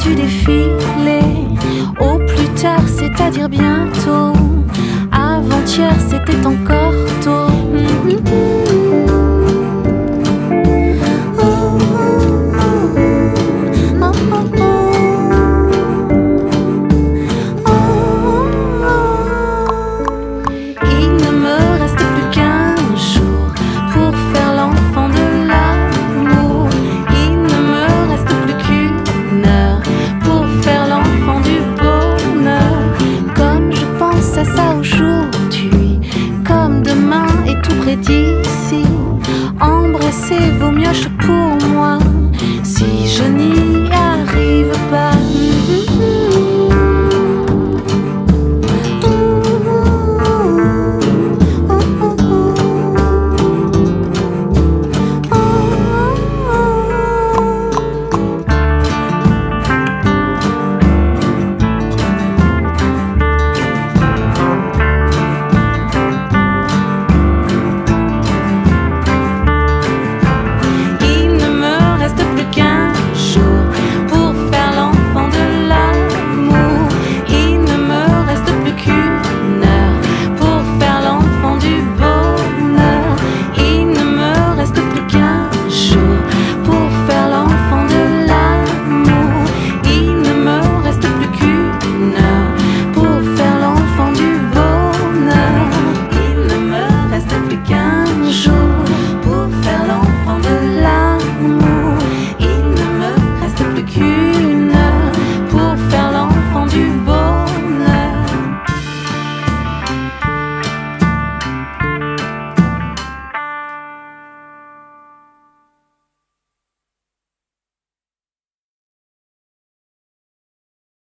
du défilé. Au plus tard, c'est-à-dire bientôt. Avant-hier, c'était encore tôt. Il ne me reste plus qu'un jour pour faire l'enfant de l'amour. Il ne me reste plus qu'une heure pour faire l'enfant du bonheur. Comme je pense à ça aujourd'hui, comme demain est tout près d'ici, embrasser vaut mieux, je pourrais.